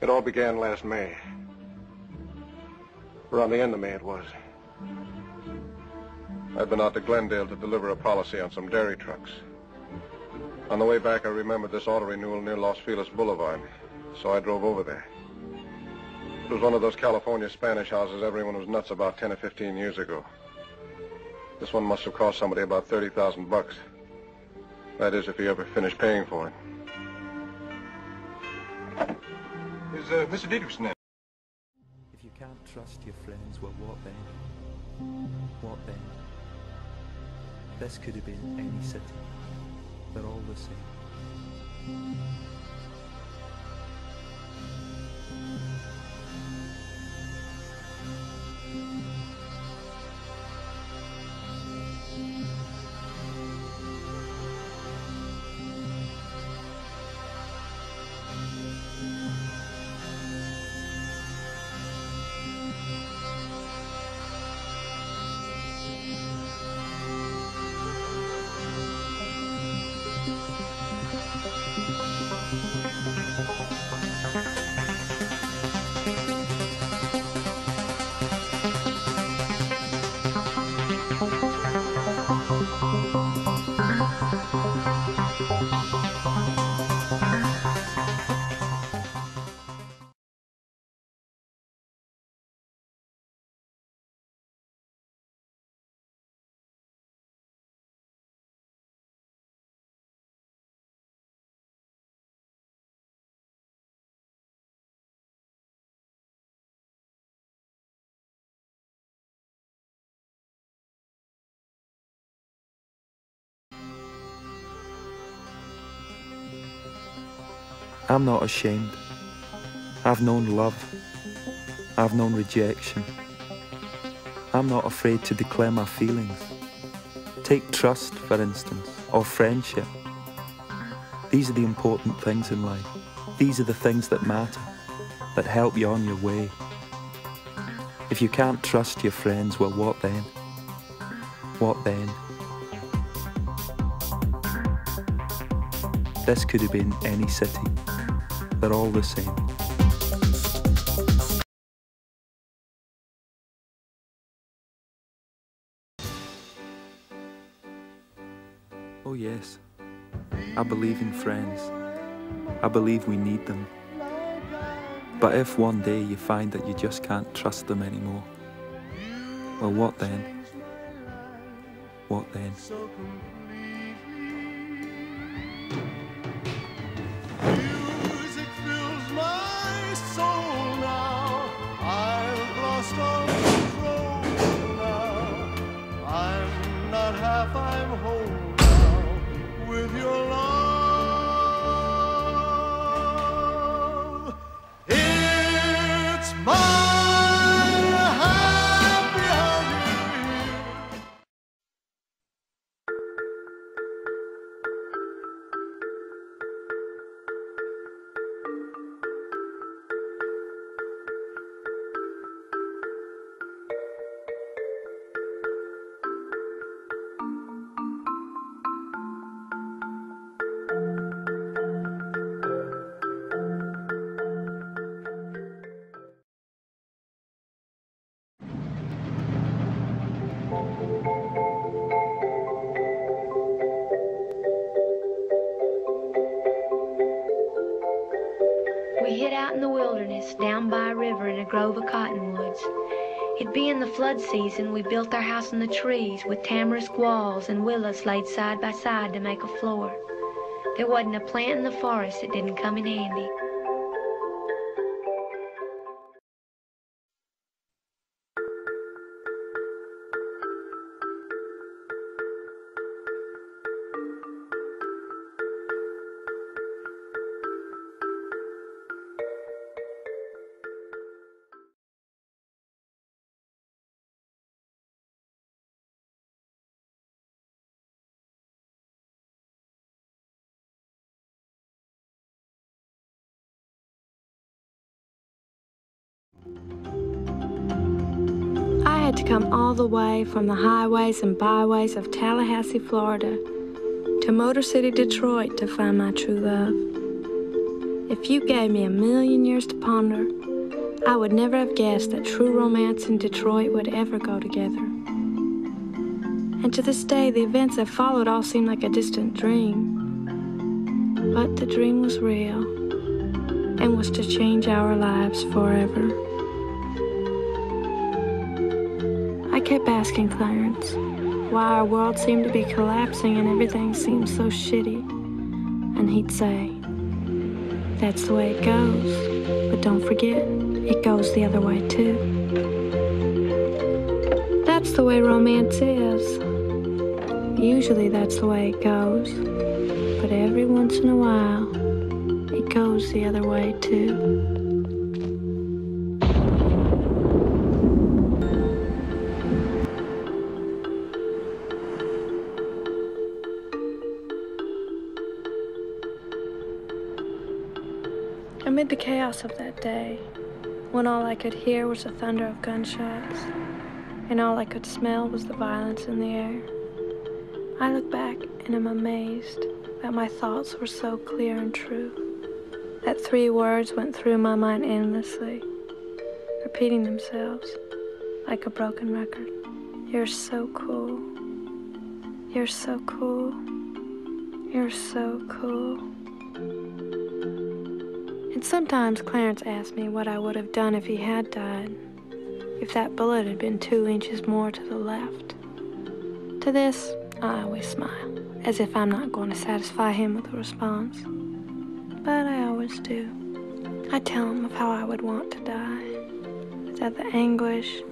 It all began last May. Around the end of May it was. I'd been out to Glendale to deliver a policy on some dairy trucks. On the way back, I remembered this auto renewal near Los Feliz Boulevard, so I drove over there. It was one of those California Spanish houses everyone was nuts about 10 or 15 years ago. This one must have cost somebody about 30,000 bucks. That is, if he ever finished paying for it. Is Mr. Dietrichson in? If you can't trust your friends, well, what then? What then? This could have been any city. They're all the same. I'm not ashamed. I've known love. I've known rejection. I'm not afraid to declare my feelings. Take trust, for instance, or friendship. These are the important things in life. These are the things that matter, that help you on your way. If you can't trust your friends, well, what then? What then? This could have been any city. They're all the same. Oh yes, I believe in friends. I believe we need them. But if one day you find that you just can't trust them anymore, well, what then? What then? I'm whole now with your love. It's my happy hour. We hid out in the wilderness, down by a river in a grove of cottonwoods. It being the flood season, we built our house in the trees with tamarisk walls and willows laid side by side to make a floor. There wasn't a plant in the forest that didn't come in handy. I had to come all the way from the highways and byways of Tallahassee, Florida, to Motor City, Detroit to find my true love. If you gave me 1,000,000 years to ponder, I would never have guessed that true romance and Detroit would ever go together. And to this day, the events that followed all seem like a distant dream. But the dream was real and was to change our lives forever. I kept asking Clarence why our world seemed to be collapsing and everything seemed so shitty. And he'd say, "That's the way it goes, but don't forget, it goes the other way too." That's the way romance is. Usually that's the way it goes, but every once in a while, it goes the other way too. Amid the chaos of that day, when all I could hear was the thunder of gunshots, and all I could smell was the violence in the air, I look back and am amazed that my thoughts were so clear and true, that 3 words went through my mind endlessly, repeating themselves like a broken record. You're so cool. You're so cool. You're so cool. And sometimes Clarence asked me what I would have done if he had died, if that bullet had been 2 inches more to the left. To this, I always smile, as if I'm not going to satisfy him with a response. But I always do. I tell him of how I would want to die, that the anguish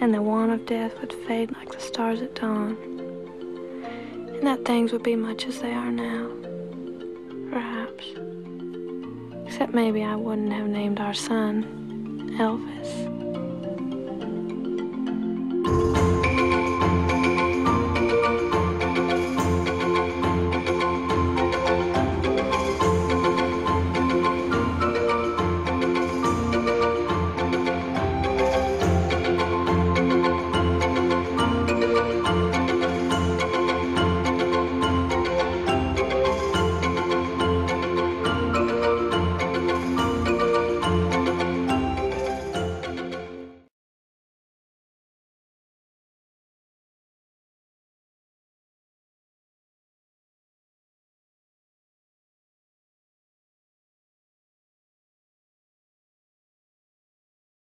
and the want of death would fade like the stars at dawn, and that things would be much as they are now, perhaps. Except maybe I wouldn't have named our son Elvis.